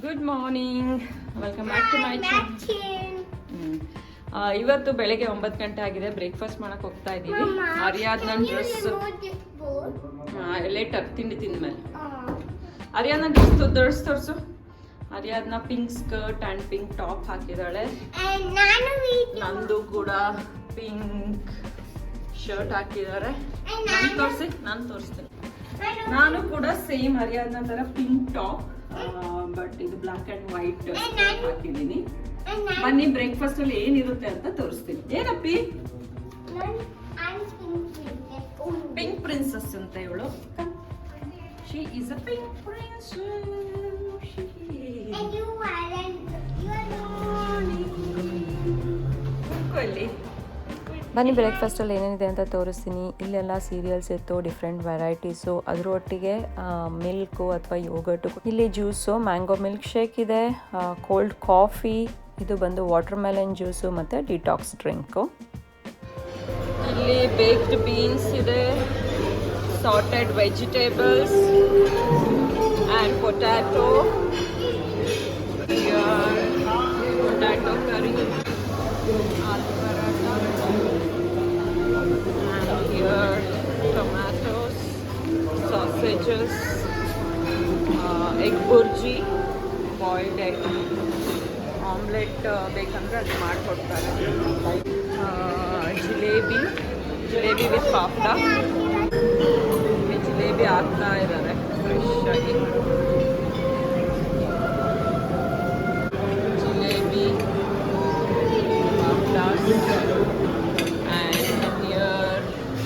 Good morning, welcome back to my channel. ಇವತ್ತು ಬೆಳಗ್ಗೆ 9 ಗಂಟೆ ಆಗಿದೆ. ಬ್ರೇಕ್ಫಾಸ್ಟ್ ಮಾಡಕ್ಕೆ ಹೋಗ್ತಾ ಇದ್ದೀವಿ. ಆರ್ಯಾದ್ ನನ್ನ ಡ್ರೆಸ್ ಲೇಟರ್ ತಿಂಡಿ ತಿಂದ್ಮೇಲೆ ಆರ್ಯಾದ್ ನನ್ನ ಡ್ರೆಸ್ ತೋರಿಸು. ಆರ್ಯಾದ್ನ pink skirt and pink top ಹಾಕಿದ್ದಾಳೆ. ನಂದು ಕೂಡ ಪಿಂಕ್ ಶರ್ಟ್ ಹಾಕಿದ್ದಾರೆ. ನಾನು ತೋರಿಸ್ತೇನೆ. ನಾನು ಕೂಡ ಸೇಮ್ ಆರ್ಯಾದ್ನ ಥರ ಪಿಂಕ್ ಟಾಪ್, ಬಟ್ ಇದು ಬ್ಲಾಕ್ ಅಂಡ್ ವೈಟ್ ಹಾಕಿದ್ದೀನಿ. ಬನ್ನಿ ಬ್ರೇಕ್ಫಾಸ್ಟ್ ಅಲ್ಲಿ ಏನಿರುತ್ತೆ ಅಂತ ತೋರಿಸ್ತೀನಿ. ಏನಪ್ಪಿ? ಪಿಂಕ್ ಪ್ರಿನ್ಸಸ್ ಅಂತ ಇವಳು. She is a pink princess. ಬನ್ನಿ ಬ್ರೇಕ್ಫಾಸ್ಟಲ್ಲಿ ಏನೇನಿದೆ ಅಂತ ತೋರಿಸ್ತೀನಿ. ಇಲ್ಲೆಲ್ಲ ಸೀರಿಯಲ್ಸ್ ಇತ್ತು, ಡಿಫ್ರೆಂಟ್ ವೆರೈಟೀಸು, ಅದರೊಟ್ಟಿಗೆ ಮಿಲ್ಕು ಅಥವಾ ಯೋಗರ್ಟು. ಇಲ್ಲಿ ಜ್ಯೂಸು, ಮ್ಯಾಂಗೋ ಮಿಲ್ಕ್ ಶೇಕ್ ಇದೆ, ಕೋಲ್ಡ್ ಕಾಫಿ, ಇದು ಬಂದು ವಾಟರ್ ಮೆಲನ್ ಜ್ಯೂಸು ಮತ್ತು ಡಿಟಾಕ್ಸ್ ಡ್ರಿಂಕು. ಇಲ್ಲಿ ಬೇಕ್ಡ್ ಬೀನ್ಸ್ ಇದೆ, sorted vegetables and potato curry, aloo paratha, and here tomatoes, sausages, egg burji, boiled egg, omelette ಬೇಕಂದ್ರೆ ಅದು ಮಾಡಿಕೊಡ್ತಾರೆ. ಜಿಲೇಬಿ ವಿತ್ ಪಾಪ್ಡ. ಜಿಲೇಬಿ ಹಾಕ್ತಾ ಇದ್ದಾರೆ ಫ್ರೆಶ್ ಆಗಿ. Jalebi, ಪಾಪ್ಡ and here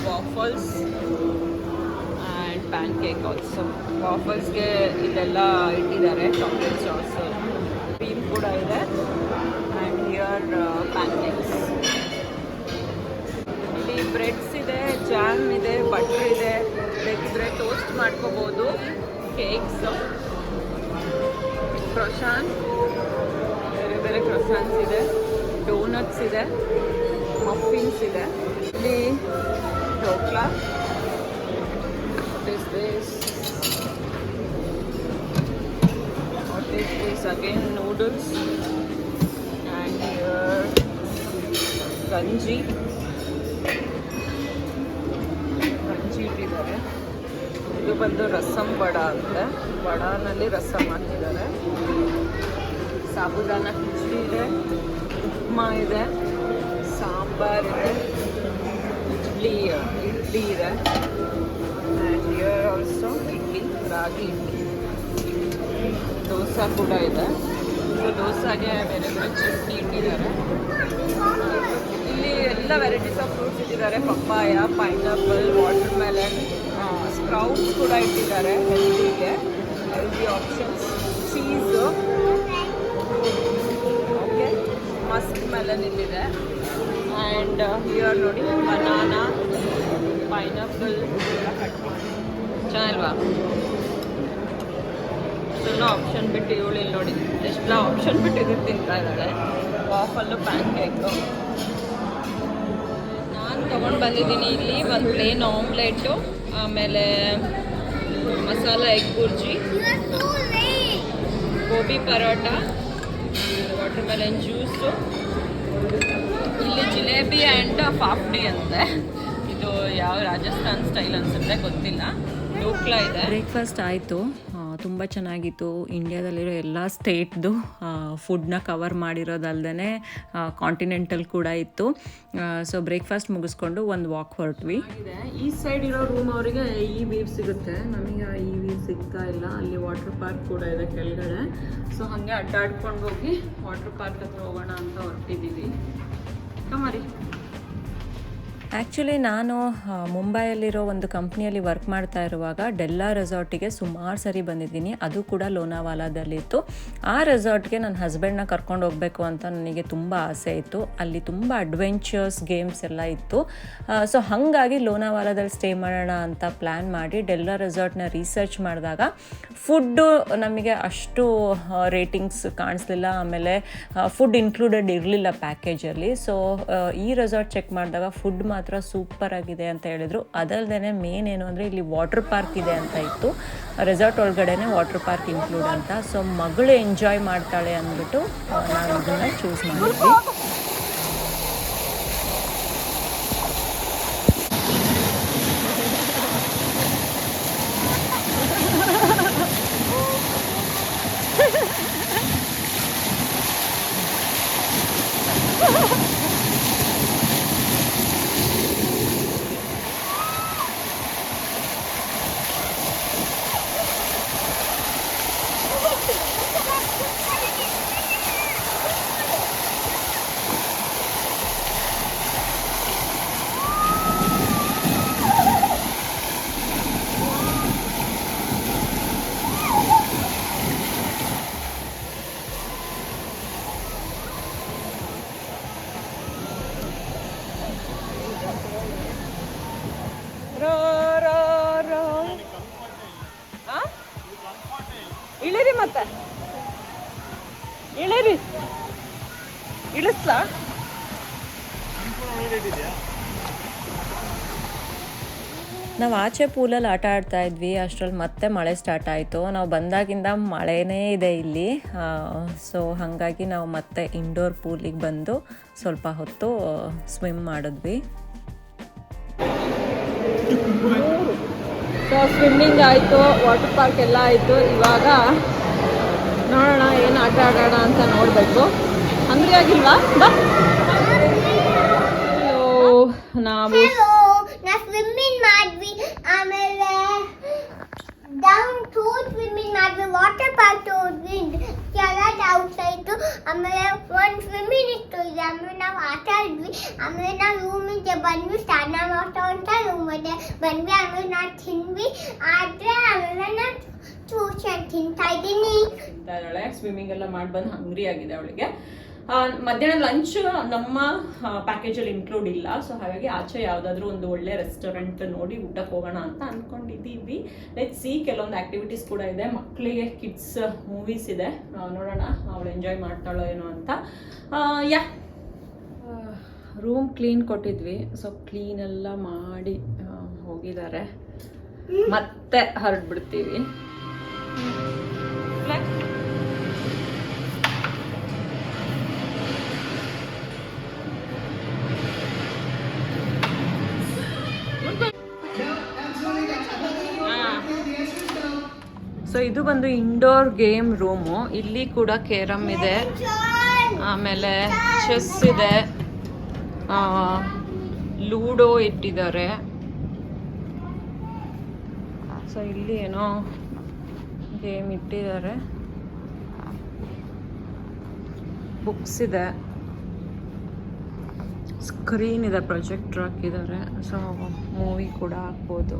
waffles and pancake also. ವಾಫಲ್ಸ್ಗೆ ಇದೆಲ್ಲ ಇಟ್ಟಿದ್ದಾರೆ, ಚಾಕ್ಲೇಟ್ ಸಾಸ್, ಕ್ರೀಮ್ ಕೂಡ ಇದೆ. And here pancakes. ಇಲ್ಲಿ ಬ್ರೆಡ್ಸ್ ಇದೆ, ಜಾಮ್ ಇದೆ, ಬಟರ್ ಇದೆ. ಬೇಕಿದ್ರೆ ಟೋಸ್ಟ್ ಮಾಡ್ಕೋಬೋದು. ಕೇಕ್ಸ್, ಕ್ರೊಸಾನ್, ಬೇರೆ ಬೇರೆ ಕ್ರೊಸಾನ್ಸ್ ಇದೆ, ಡೋನಟ್ಸ್ ಇದೆ, ಮಫಿನ್ಸ್ ಇದೆ. ಇಲ್ಲಿ dhokla, this again noodles, and here ಗಂಜಿ ಇಟ್ಟಿದ್ದಾರೆ. ಇದು ಬಂದು ರಸಂ ಬಡ ಅಂತೆ. ಬಡಾನಲ್ಲಿ ರಸಂ ಹಾಕಿದ್ದಾರೆ. ಸಾಬುದಾನ ಕಿಚಡಿ ಇದೆ, ಉಪ್ಮಾ ಇದೆ, ಸಾಂಬಾರ್ ಇದೆ, ಇಡ್ಲಿ ಇದೆ. ಆ್ಯಂಡ್ ಹಿಯರ್ ಆಲ್ಸೋ ಇಡ್ಲಿ, ರಾಗಿ ಇಡ್ಲಿ. ದೋಸೆ ಕೂಡ ಇದೆ. ಸೊ ದೋಸೆಗೆ ಬೇರೆ ಬೇರೆ ಚಟ್ನಿ ಇಟ್ಟಿದ್ದಾರೆ. ಇಲ್ಲಿ ಎಲ್ಲ ವೆರೈಟೀಸ್ ಆಫ್ ಫ್ರೂಟ್ಸ್ ಇಟ್ಟಿದ್ದಾರೆ. Papaya, pineapple, water melon, sprouts ಕೂಡ ಇಟ್ಟಿದ್ದಾರೆ. Healthy options. Cheese, okay, Musk melon ಇಲ್ಲಿದೆ. ಆ್ಯಂಡ್ ಹಿಯರ್ ನೋಡಿ, ಬನಾನಾ, ಪೈನಾಪಲ್ ಚೆನ್ನಾಗಿಲ್ವಾ? ಎಲ್ಲ ಆಪ್ಷನ್ ಬಿಟ್ಟು ಇವಳು ಇಲ್ಲಿ ನೋಡಿ ಎಷ್ಟೆಲ್ಲ ಆಪ್ಷನ್ ಬಿಟ್ಟು ತಿಂತಾ ಇದ್ದಾಳೆ. ವಾಫಲ್ಲು, ಪ್ಯಾನ್ಕೇಕು. ನಾನು ತೊಗೊಂಡು ಬಂದಿದ್ದೀನಿ ಇಲ್ಲಿ ಒಂದು ಪ್ಲೇನ್ ಆಮ್ಲೆಟ್ಟು, ಆಮೇಲೆ masala egg bhurji, gobi paratha, watermelon juice. ಇಲ್ಲಿ ಜಿಲೇಬಿ ಆ್ಯಂಡ್ ಪಾಪ್ಡಿ ಅಂತೆ. ಇದು ಯಾವ ರಾಜಸ್ಥಾನ್ ಸ್ಟೈಲ್ ಅನ್ಸುತ್ತೆ, ಗೊತ್ತಿಲ್ಲ. ಢೋಕ್ಲಾ ಇದೆ. ಬ್ರೇಕ್ಫಾಸ್ಟ್ ಆಯಿತು, ತುಂಬ ಚೆನ್ನಾಗಿತ್ತು. ಇಂಡಿಯಾದಲ್ಲಿರೋ ಎಲ್ಲ ಸ್ಟೇಟ್ದು ಫುಡ್ನ ಕವರ್ ಮಾಡಿರೋದಲ್ದೇ ಕಾಂಟಿನೆಂಟಲ್ ಕೂಡ ಇತ್ತು. ಸೊ ಬ್ರೇಕ್ಫಾಸ್ಟ್ ಮುಗಿಸ್ಕೊಂಡು ಒಂದು ವಾಕ್ ಹೊರಟ್ವಿ. ಈ ಸೈಡ್ ಇರೋ ರೂಮ್ ಅವರಿಗೆ ಈ ವ್ಯೂ ಸಿಗುತ್ತೆ, ನಮಗೆ ಈ ವ್ಯೂ ಸಿಗ್ತಾ ಇಲ್ಲ. ಅಲ್ಲಿ ವಾಟರ್ ಪಾರ್ಕ್ ಕೂಡ ಇದೆ ಕೆಳಗಡೆ. ಸೊ ಹಾಗೆ ಅಡ್ಡಾಡ್ಕೊಂಡು ಹೋಗಿ ವಾಟರ್ ಪಾರ್ಕ್ ಹತ್ರ ಹೋಗೋಣ ಅಂತ ಹೊರಟಿದ್ದೀವಿ. ಕಮರಿ. ಆ್ಯಕ್ಚುಲಿ ನಾನು ಮುಂಬೈಯಲ್ಲಿರೋ ಒಂದು ಕಂಪ್ನಿಯಲ್ಲಿ ವರ್ಕ್ ಮಾಡ್ತಾ ಇರುವಾಗ ಡೆಲ್ಲಾ ರೆಸಾರ್ಟಿಗೆ ಸುಮಾರು ಸರಿ ಬಂದಿದ್ದೀನಿ. ಅದು ಕೂಡ ಲೋನಾವಾಲಾದಲ್ಲಿತ್ತು. ಆ ರೆಸಾರ್ಟ್ಗೆ ನನ್ನ ಹಸ್ಬೆಂಡ್ನ ಕರ್ಕೊಂಡು ಹೋಗಬೇಕು ಅಂತ ನನಗೆ ತುಂಬ ಆಸೆ ಇತ್ತು. ಅಲ್ಲಿ ತುಂಬ ಅಡ್ವೆಂಚರ್ಸ್ ಗೇಮ್ಸ್ ಎಲ್ಲ ಇತ್ತು. ಸೊ ಹಾಗಾಗಿ ಲೋನಾವಾಲಾದಲ್ಲಿ ಸ್ಟೇ ಮಾಡೋಣ ಅಂತ ಪ್ಲ್ಯಾನ್ ಮಾಡಿ ಡೆಲ್ಲಾ ರೆಸಾರ್ಟ್ನ ರಿಸರ್ಚ್ ಮಾಡಿದಾಗ ಫುಡ್ಡು ನಮಗೆ ಅಷ್ಟು ರೇಟಿಂಗ್ಸ್ ಕಾಣಿಸ್ಲಿಲ್ಲ. ಆಮೇಲೆ ಫುಡ್ ಇನ್ಕ್ಲೂಡೆಡ್ ಇರಲಿಲ್ಲ ಪ್ಯಾಕೇಜಲ್ಲಿ. ಸೊ ಈ ರೆಸಾರ್ಟ್ ಚೆಕ್ ಮಾಡಿದಾಗ ಫುಡ್ ಮಾತ್ರ ಸೂಪರ್ ಆಗಿದೆ ಅಂತ ಹೇಳಿದ್ರು. ಅದಲ್ಲದೆ ಮೇನ್ ಏನು ಅಂದರೆ ಇಲ್ಲಿ ವಾಟರ್ ಪಾರ್ಕ್ ಇದೆ ಅಂತ ಇತ್ತು. ರೆಸಾರ್ಟ್ ಒಳಗಡೆನೆ ವಾಟರ್ ಪಾರ್ಕ್ ಇನ್ಕ್ಲೂಡ್ ಅಂತ. ಸೊ ಮಗಳು ಎಂಜಾಯ್ ಮಾಡ್ತಾಳೆ ಅಂದ್ಬಿಟ್ಟು ನಾವು ಇದನ್ನು ಚೂಸ್ ಮಾಡಿದ್ವಿ. ಇಳಿರಿ ಮತ್ತೆ ಇಳಿರಿ ಇಳಿಸ್ಲಾ ನಾವು ಆಚೆ ಪೂಲಲ್ಲಿ ಆಟ ಆಡ್ತಾ ಇದ್ವಿ. ಅಷ್ಟರಲ್ಲಿ ಮತ್ತೆ ಮಳೆ ಸ್ಟಾರ್ಟ್ ಆಯಿತು. ನಾವು ಬಂದಾಗಿಂದ ಮಳೆನೇ ಇದೆ ಇಲ್ಲಿ. ಸೊ ಹಾಗಾಗಿ ನಾವು ಮತ್ತೆ ಇಂಡೋರ್ ಪೂಲಿಗೆ ಬಂದು ಸ್ವಲ್ಪ ಹೊತ್ತು ಸ್ವಿಮ್ ಮಾಡಿದ್ವಿ. ಸೊ ಸ್ವಿಮ್ಮಿಂಗ್ ಆಯಿತು, ವಾಟರ್ ಪಾರ್ಕ್ ಎಲ್ಲ ಆಯಿತು. ಇವಾಗ ನೋಡೋಣ ಏನು ಆಟ ಆಡೋಣ ಅಂತ ನೋಡಬೇಕು. ಹಂಗ್ರಿ ಆಗಿಲ್ವಾ? ಬಾ. ನಾವು ಸ್ವಿಮ್ಮಿಂಗ್ ಮಾಡಿದ್ವಿ, ಆಮೇಲೆ ಡೌನ್ ಟು ಸ್ವಿಮ್ಮಿಂಗ್ ಮಾಡಿದ್ವಿ, ವಾಟರ್ ಪಾರ್ಕ್ ಹೋದ್ವಿ, ಕೆಳಗೆ ಔಟ್ಸೈಡ್, ಆಮೇಲೆ ಒಂದು ಸ್ವಿಮ್ಮಿಂಗ್ ಇತ್ತು ಇದೆ. ಆಮೇಲೆ ನಾವು ಆಟ ಆಡಿದ್ವಿ. ಆಮೇಲೆ ನಾವು ರೂಮಿಗೆ ಬಂದ್ವಿ, ಸ್ನಾನ ಮಾಡ್ತಾ ಅಂತ ರೂಮಿಗೆ ಬಂದ್ವಿ. ಆಮೇಲೆ ನಾವು ತಿಂದ್ವಿ. ಆದರೆ ಆಮೇಲೆ ನಾನು ಟ್ಯೂಷನ್ ತಿಂತಾ ಇದ್ದೀನಿ. ಸ್ವಿಮ್ಮಿಂಗ್ ಎಲ್ಲ ಮಾಡಿ ಬಂದು ಹಂಗ್ರಿ ಆಗಿದೆ ಅವಳಿಗೆ. ಮಧ್ಯಾಹ್ನ ಲಂಚ್ ನಮ್ಮ ಪ್ಯಾಕೇಜಲ್ಲಿ ಇನ್ಕ್ಲೂಡ್ ಇಲ್ಲ. ಸೊ ಹಾಗಾಗಿ ಆಚೆ ಯಾವುದಾದ್ರೂ ಒಂದು ಒಳ್ಳೆ ರೆಸ್ಟೋರೆಂಟ್ ನೋಡಿ ಊಟಕ್ಕೆ ಹೋಗೋಣ ಅಂತ ಅಂದ್ಕೊಂಡಿದ್ದೀವಿ. Let's see. ಕೆಲವೊಂದು ಆ್ಯಕ್ಟಿವಿಟೀಸ್ ಕೂಡ ಇದೆ. ಮಕ್ಕಳಿಗೆ ಕಿಡ್ಸ್ ಮೂವೀಸ್ ಇದೆ, ನೋಡೋಣ ಅವಳು ಎಂಜಾಯ್ ಮಾಡ್ತಾಳೋ ಏನೋ ಅಂತ. ಯಾ ರೂಮ್ ಕ್ಲೀನ್ ಕೊಟ್ಟಿದ್ವಿ. ಸೊ ಕ್ಲೀನೆಲ್ಲ ಮಾಡಿ ಹೋಗಿದ್ದಾರೆ. ಮತ್ತೆ ಹರಡ್ಬಿಡ್ತೀವಿ. ಸೊ ಇದು ಬಂದು ಇಂಡೋರ್ ಗೇಮ್ ರೂಮು. ಇಲ್ಲಿ ಕೂಡ ಕೇರಮ್ ಇದೆ, ಆಮೇಲೆ ಚೆಸ್ ಇದೆ, ಲೂಡೋ ಇಟ್ಟಿದ್ದಾರೆ. ಸೊ ಇಲ್ಲಿ ಏನೋ ಗೇಮ್ ಇಟ್ಟಿದ್ದಾರೆ, ಬುಕ್ಸ್ ಇದೆ, ಸ್ಕ್ರೀನ್ ಇದೆ, ಪ್ರೊಜೆಕ್ಟರ್ ಹಾಕಿದ್ದಾರೆ. ಸೊ ಮೂವಿ ಕೂಡ ಹಾಕ್ಬೋದು.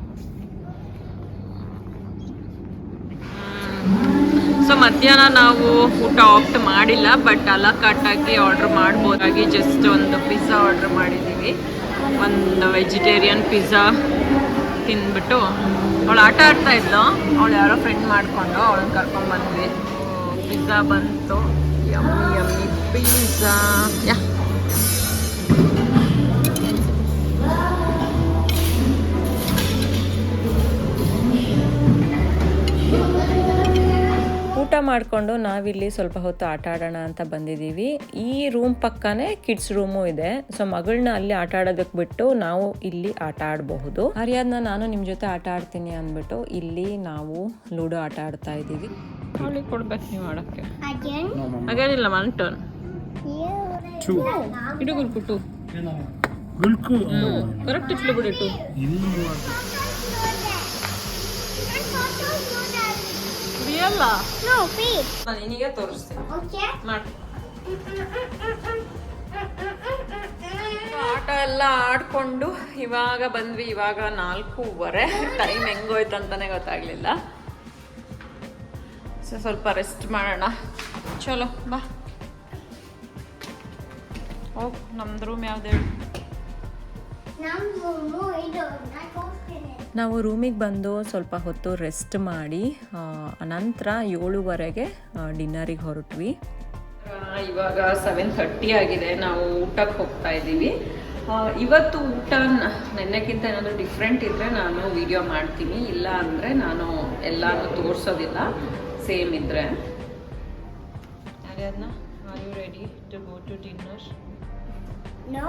ಸೊ ಮಧ್ಯಾಹ್ನ ನಾವು ಊಟ ಆಪ್ಟ್ ಮಾಡಿಲ್ಲ, ಬಟ್ ಅಲಾ ಕಟ್ಟಾಗಿ ಆರ್ಡ್ರ್ ಮಾಡ್ಬೋದಾಗಿ ಜಸ್ಟ್ ಒಂದು ಪಿಜ್ಜಾ ಆರ್ಡ್ರ್ ಮಾಡಿದ್ದೀವಿ. ಒಂದು ವೆಜಿಟೇರಿಯನ್ ಪಿಜ್ಜಾ ತಿಂದ್ಬಿಟ್ಟು ಅವಳು ಆಟ ಆಡ್ತಾ ಇದ್ಲು. ಅವಳು ಯಾರೋ ಫ್ರೆಂಡ್ ಮಾಡಿಕೊಂಡು ಅವಳನ್ನ ಕರ್ಕೊಂಡ್ಬಂದ್ವಿ. ಪಿಜ್ಜಾ ಬಂತು, ಯಮ್ಮಿ ಯಮ್ಮಿ ಪಿಜ್ಜಾ. ಯಾ ಊಟ ಮಾಡಿಕೊಂಡು ನಾವಿಲ್ಲಿ ಸ್ವಲ್ಪ ಹೊತ್ತು ಆಟ ಆಡೋಣ ಅಂತ ಬಂದಿದ್ದೀವಿ. ಈ ರೂಮ್ ಪಕ್ಕನೇ ಕಿಡ್ಸ್ ರೂಮು ಇದೆ. ಸೊ ಮಗಳನ್ನ ಅಲ್ಲಿ ಆಟ ಆಡೋದಕ್ಕೆ ಬಿಟ್ಟು ನಾವು ಇಲ್ಲಿ ಆಟ ಆಡಬಹುದು. ಅರಿಯಾದ್ನ ನಾನು ನಿಮ್ಮ ಜೊತೆ ಆಟ ಆಡ್ತೀನಿ ಅಂದ್ಬಿಟ್ಟು ಇಲ್ಲಿ ನಾವು ಲೂಡೋ ಆಟ ಆಡ್ತಾ ಇದ್ದೀವಿ. ಅವಳಿಗೆ ಕೊಡ್ಬೇಕು ನೀವು ಆಡೋಕ್ಕೆ. ಹಾಗೇನಿಲ್ಲ, ಒನ್ ಟರ್ನ್ ಇಡು ಗುಲ್ಕು ಟು ಕರೆಕ್ಟ್ ಇಟ್ಲು ಬಿಡಿ ಟು. ರಿಯಲ್ಲ ನಿನಗೆ ತೋರಿಸ್ತೀನಿ ಮಾಡಿ. ಆಟ ಎಲ್ಲ ಆಡ್ಕೊಂಡು ಇವಾಗ ಬಂದ್ವಿ. ಇವಾಗ 4:15. ಟೈಮ್ ಹೆಂಗೋಯ್ತು ಅಂತಾನೆ ಗೊತ್ತಾಗ್ಲಿಲ್ಲ. ಸೊ ಸ್ವಲ್ಪ ರೆಸ್ಟ್ ಮಾಡೋಣ. ಚಲೋ ಬಾ ಹೋಗ್. ನಮ್ದು ರೂಮ್ ಯಾವ್ದು ಹೇಳಿ? ನಾವು ರೂಮಿಗೆ ಬಂದು ಸ್ವಲ್ಪ ಹೊತ್ತು ರೆಸ್ಟ್ ಮಾಡಿ ನಂತರ 7:30ಗೆ ಡಿನ್ನರಿಗೆ ಹೊರಟ್ವಿ. ಇವಾಗ 7:30 ಆಗಿದೆ. ನಾವು ಊಟಕ್ಕೆ ಹೋಗ್ತಾ ಇದ್ದೀವಿ. ಇವತ್ತು ಊಟ ನೆನ್ನೆಕ್ಕಿಂತ ಏನಾದರೂ ಡಿಫ್ರೆಂಟ್ ಇದ್ದರೆ ನಾನು ವಿಡಿಯೋ ಮಾಡ್ತೀನಿ, ಇಲ್ಲ ಅಂದರೆ ನಾನು ಎಲ್ಲನೂ ತೋರಿಸೋದಿಲ್ಲ, ಸೇಮ್ ಇದ್ದರೆ. Ariadna, are you ready to go to dinner? No,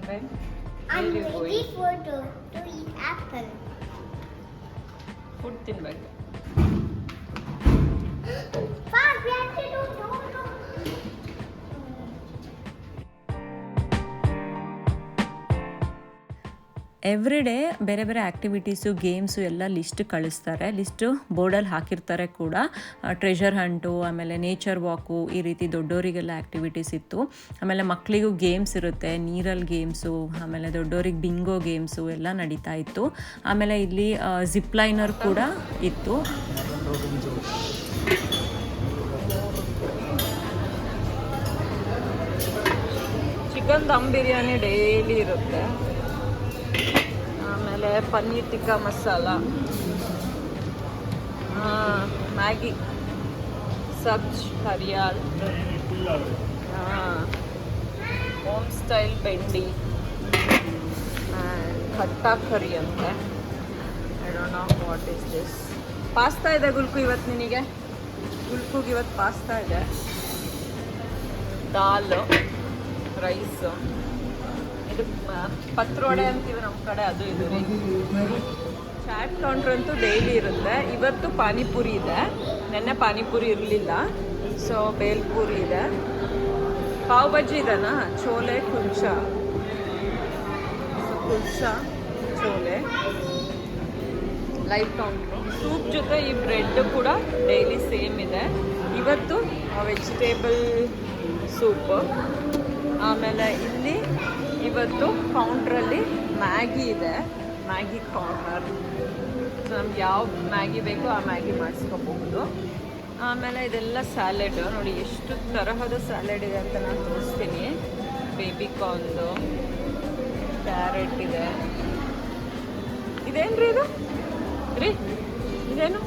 When? I'm Where you ready going? to eat apple. Food ತಿನ್ಬೇಕು. Fast, we have to do no. Every day ಬೇರೆ ಬೇರೆ ಆ್ಯಕ್ಟಿವಿಟೀಸು ಗೇಮ್ಸು ಎಲ್ಲ ಲಿಸ್ಟ್ ಕಳಿಸ್ತಾರೆ. List ಬೋರ್ಡಲ್ಲಿ ಹಾಕಿರ್ತಾರೆ ಕೂಡ. Treasure hunt, ಆಮೇಲೆ nature ವಾಕು, ಈ ರೀತಿ ದೊಡ್ಡವರಿಗೆಲ್ಲ ಆ್ಯಕ್ಟಿವಿಟೀಸ್ ಇತ್ತು. ಆಮೇಲೆ ಮಕ್ಕಳಿಗೂ ಗೇಮ್ಸ್ ಇರುತ್ತೆ, ನೀರಲ್ಲಿ ಗೇಮ್ಸು, ಆಮೇಲೆ ದೊಡ್ಡವ್ರಿಗೆ ಬಿಂಗೋ ಗೇಮ್ಸು ಎಲ್ಲ ನಡೀತಾ ಇತ್ತು. ಆಮೇಲೆ ಇಲ್ಲಿ ಜಿಪ್ ಲೈನರ್ ಕೂಡ ಇತ್ತು. ಚಿಕನ್ ದಮ್ ಬಿರಿಯಾನಿ ಡೈಲಿ ಇರುತ್ತೆ. ಆಮೇಲೆ paneer tikka masala, Maggi, subz hariyali, home style bhindi, khatta curry ಅಂತೆ. I don't know what is this. Pasta ಇದೆ ಗುಲ್ಕು ಇವತ್ತು ನಿನಗೆ. ಗುಲ್ಕುಗೆ ಇವತ್ತು ಪಾಸ್ತಾ ಇದೆ. ದಾಲ್, ರೈಸ್, ಇದು ಪತ್ರೊಡೆ ಅಂತೀವಿ ನಮ್ಮ ಕಡೆ, ಅದು ಇದು ರೀ. ಚಾಟ್ ಕೌಂಟ್ರ್ ಅಂತೂ ಡೈಲಿ ಇರುತ್ತೆ. ಇವತ್ತು ಪಾನಿಪುರಿ ಇದೆ, ನೆನ್ನೆ ಪಾನಿಪುರಿ ಇರಲಿಲ್ಲ, ಸೊ ಬೇಲ್ಪುರಿ ಇದೆ. ಪಾವ್ ಬಜ್ಜಿ ಇದೆನಾ, chole kulcha, kulcha chole live counter. Soup ಜೊತೆ ಈ ಬ್ರೆಡ್ ಕೂಡ ಡೈಲಿ ಸೇಮ್ ಇದೆ. ಇವತ್ತು ವೆಜಿಟೇಬಲ್ ಸೂಪ್. ಆಮೇಲೆ ಇಲ್ಲಿ ಇವತ್ತು ಕೌಂಟ್ರಲ್ಲಿ ಮ್ಯಾಗಿ ಇದೆ, ಮ್ಯಾಗಿ ಕಾರ್ನರ್. ನಮ್ಗೆ ಯಾವ ಮ್ಯಾಗಿ ಬೇಕೋ ಆ ಮ್ಯಾಗಿ ಮಾಡಿಸ್ಕೋಬಹುದು. ಆಮೇಲೆ ಇದೆಲ್ಲ ಸ್ಯಾಲೆಡ್ ನೋಡಿ, ಎಷ್ಟು ತರಹದ ಸ್ಯಾಲೆಡ್ ಇದೆ ಅಂತ ನಾನು ತೋರಿಸ್ತೀನಿ. ಬೇಬಿ ಕಾರ್ನ್ದು, ಕ್ಯಾರೆಟ್ ಇದೆ. ಇದೇನು ರೀ ಇದು ರೀ? ಇದೇನು?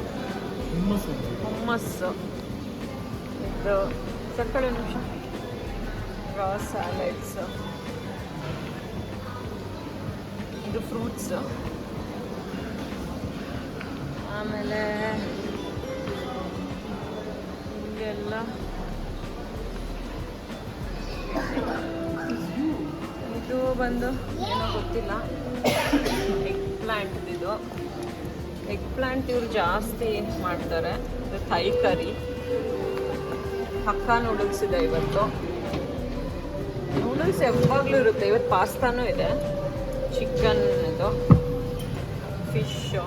ಹುಮ್ಮಸ್ಸು. ಇದು ಸಕ್ಕಳೆ ನಿಮಿಷ. ರಾ ಸ್ಯಾಲೆಡ್ಸ್, ಇದು ಫ್ರೂಟ್ಸು. ಆಮೇಲೆ ಹಿಂಗೆಲ್ಲ ಇದು ಬಂದು ಏನೋ ಗೊತ್ತಿಲ್ಲ, ಎಗ್ ಪ್ಲ್ಯಾಂಟ್. ಇದು ಎಗ್ ಪ್ಲ್ಯಾಂಟ್ ಇವ್ರು ಜಾಸ್ತಿ ಮಾಡ್ತಾರೆ. ಇದು ಥೈ ಕರಿ. ಹಕ್ಕಾ ನೂಡಲ್ಸ್ ಇದೆ ಇವತ್ತು. ನೂಡಲ್ಸ್ ಯಾವಾಗಲೂ ಇರುತ್ತೆ. ಇವತ್ತು ಪಾಸ್ತಾನೂ ಇದೆ, ಚಿಕನ್, ಇದು ಫಿಶ್ಶು.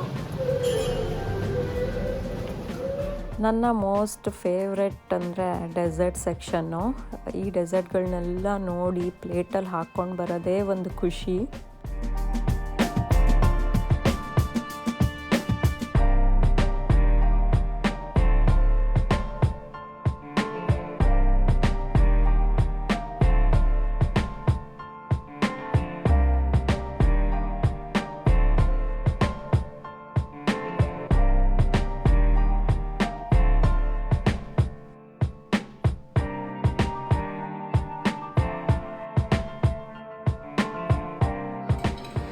ನನ್ನ ಮೋಸ್ಟ್ ಫೇವ್ರೆಟ್ ಅಂದರೆ ಡೆಸರ್ಟ್ ಸೆಕ್ಷನ್ನು. ಈ ಡೆಸರ್ಟ್ಗಳನ್ನೆಲ್ಲ ನೋಡಿ ಪ್ಲೇಟಲ್ಲಿ ಹಾಕ್ಕೊಂಡು ಬರೋದೇ ಒಂದು ಖುಷಿ.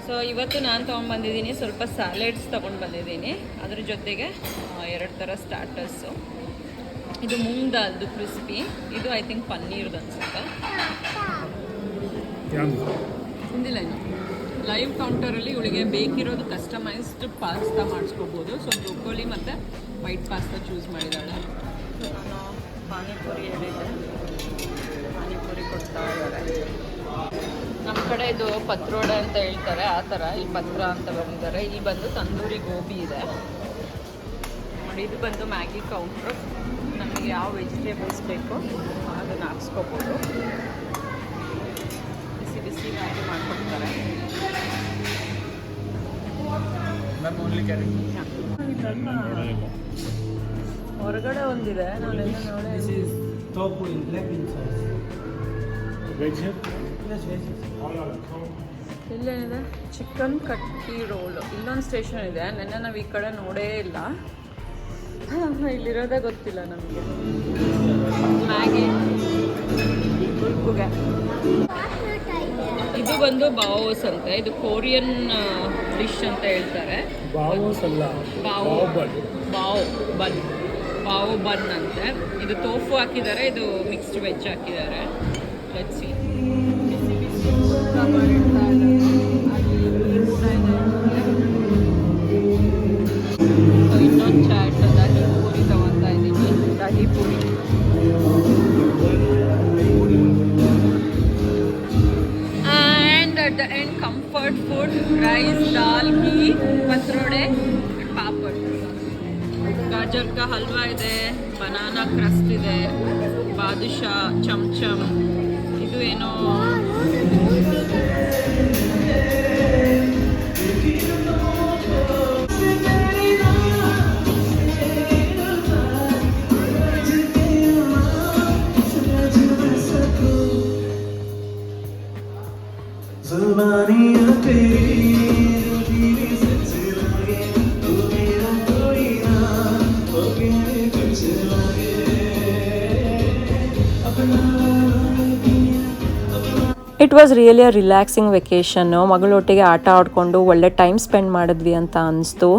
ಸೊ ಇವತ್ತು ನಾನು ತೊಗೊಂಡ್ಬಂದಿದ್ದೀನಿ ಸ್ವಲ್ಪ ಸ್ಯಾಲೆಡ್ಸ್ ತೊಗೊಂಡು ಬಂದಿದ್ದೀನಿ. ಅದ್ರ ಜೊತೆಗೆ 2 ಥರ ಸ್ಟಾರ್ಟರ್ಸು. ಇದು ಮೂಂಗ್ ದಾಲ್ದು ಕ್ರಿಸ್ಪಿ, ಇದು ಐ ಥಿಂಕ್ ಪನ್ನೀರ್ದು ಅನ್ಸುತ್ತೆ. ತಿಂದಿಲ್ಲ ಇನ್ನು. ಲೈವ್ ಕೌಂಟರಲ್ಲಿ ಇವಳಿಗೆ ಬೇಕಿರೋದು ಕಸ್ಟಮೈಸ್ಡ್ ಪಾಸ್ತಾ ಮಾಡಿಸ್ಕೋಬೋದು. ಸೊ ಬ್ರೊಕೊಲಿ ಮತ್ತು ವೈಟ್ ಪಾಸ್ತಾ ಚೂಸ್ ಮಾಡಿದ್ದಾಳೆ. ನಾನು ಪಾನಿಪುರಿ ಹೇಳಿದ್ದೆ, ಪಾನಿಪುರಿ ಕೊಡ್ತಾ ಇದ್ದಾರೆ. ನಮ್ಮ ಕಡೆ ಇದು ಪತ್ರೊಡೆ ಅಂತ ಹೇಳ್ತಾರೆ, ಆ ಥರ ಇಲ್ಲಿ ಪತ್ರ ಅಂತ ಬಂದಿದ್ದಾರೆ. ಇಲ್ಲಿ ಬಂದು ತಂದೂರಿ ಗೋಬಿ ಇದೆ ನೋಡಿ. ಇದು ಬಂದು ಮ್ಯಾಗಿ ಕೌಂಟ್ರು. ನಮಗೆ ಯಾವ ವೆಜಿಟೇಬಲ್ಸ್ ಬೇಕೋ ಅದನ್ನು ಹಾಕ್ಸ್ಕೋಬೋದು. ಬಿಸಿ ಬಿಸಿ ಮ್ಯಾಗಿ ಮಾಡ್ಕೊಡ್ತಾರೆ. ಹೊರಗಡೆ ಒಂದಿದೆ, ನಾನೆಲ್ಲ ಇಲ್ಲೇನಿದೆ, ಚಿಕನ್ ಕಟ್ಟಿ ರೋಲ್. ಇಲ್ಲೊಂದು ಸ್ಟೇಷನ್ ಇದೆ, ನೆನ್ನೆ ನಾವು ಈ ಕಡೆ ನೋಡೇ ಇಲ್ಲ. ಇಲ್ಲಿರೋದೇ ಗೊತ್ತಿಲ್ಲ ನಮಗೆ. ಮ್ಯಾಗಿ ಗುಲ್ಕುಗೆ ಇದು ಇದು ಬಂದು ಬಾವೋಸ್ ಅಂತ, ಇದು ಕೊರಿಯನ್ ಡಿಶ್ ಅಂತ ಹೇಳ್ತಾರೆ. ಬಾವೋ ಬನ್ ಅಂತೆ. ಇದು ತೋಫು ಹಾಕಿದ್ದಾರೆ, ಇದು ಮಿಕ್ಸ್ಡ್ ವೆಜ್ ಹಾಕಿದ್ದಾರೆ. Let's see. ಬಿಸಿ ಬಿಸಿ ಊಟ ಮಾಡಿರ್ತಾ ಇದ್ದಾರೆ. ಇನ್ನೊಂದು ಚಾಟ್ ದಹಿ ಪೂರಿ ತಗೊತಾ ಇದ್ದೀನಿ. Dahi puri and at the end comfort food, rice, dal, ghee, patrode and papad. गाजर का हलवा ಇದೆ, ಬನಾನಾ ಕ್ರಸ್ಟ್ ಇದೆ, ಬಾದುಷಾ, ಚಮಚಮ್, ಇದು ಏನೋ it was really a relaxing vacation. ಮಗಳೊಟ್ಟಿಗೆ ಆಟ ಆಡಿಕೊಂಡು ಒಳ್ಳೆ ಟೈಮ್ ಸ್ಪೆಂಡ್ ಮಾಡಿದ್ವಿ ಅಂತ ಅನಿಸ್ತು.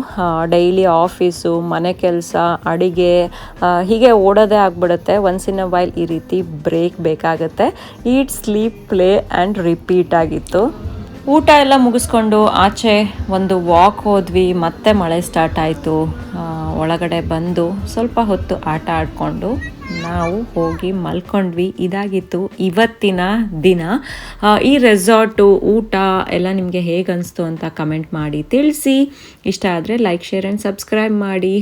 ಡೈಲಿ ಆಫೀಸು, ಮನೆ ಕೆಲಸ, ಅಡಿಗೆ ಹೀಗೆ ಓಡೋದೇ ಆಗಿಬಿಡುತ್ತೆ. ಒನ್ಸ್ ಇನ್ ಅ ವೈಲ್ ಈ ರೀತಿ ಬ್ರೇಕ್ ಬೇಕಾಗುತ್ತೆ. ಈಟ್, ಸ್ಲೀಪ್, ಪ್ಲೇ ಆ್ಯಂಡ್ ರಿಪೀಟ್ ಆಗಿತ್ತು. ಊಟ ಎಲ್ಲ ಮುಗಿಸ್ಕೊಂಡು ಆಚೆ ಒಂದು ವಾಕ್ ಹೋದ್ವಿ. ಮತ್ತೆ ಮಳೆ ಸ್ಟಾರ್ಟ್ ಆಯಿತು. ಒಳಗಡೆ ಬಂದು ಸ್ವಲ್ಪ ಹೊತ್ತು ಆಟ ಆಡಿಕೊಂಡು ನಾವು ಹೋಗಿ ಮಲ್ಕೊಂಡ್ವಿ. ಇದಾಗಿತ್ತು ಇವತ್ತಿನ ದಿನ. ಈ ರೆಸಾರ್ಟು, ಊಟ ಎಲ್ಲ ನಿಮಗೆ ಹೇಗೆ ಅನಿಸ್ತು ಅಂತ ಕಮೆಂಟ್ ಮಾಡಿ ತಿಳಿಸಿ. ಇಷ್ಟ ಆದರೆ ಲೈಕ್, ಶೇರ್ ಆ್ಯಂಡ್ ಸಬ್ಸ್ಕ್ರೈಬ್ ಮಾಡಿ.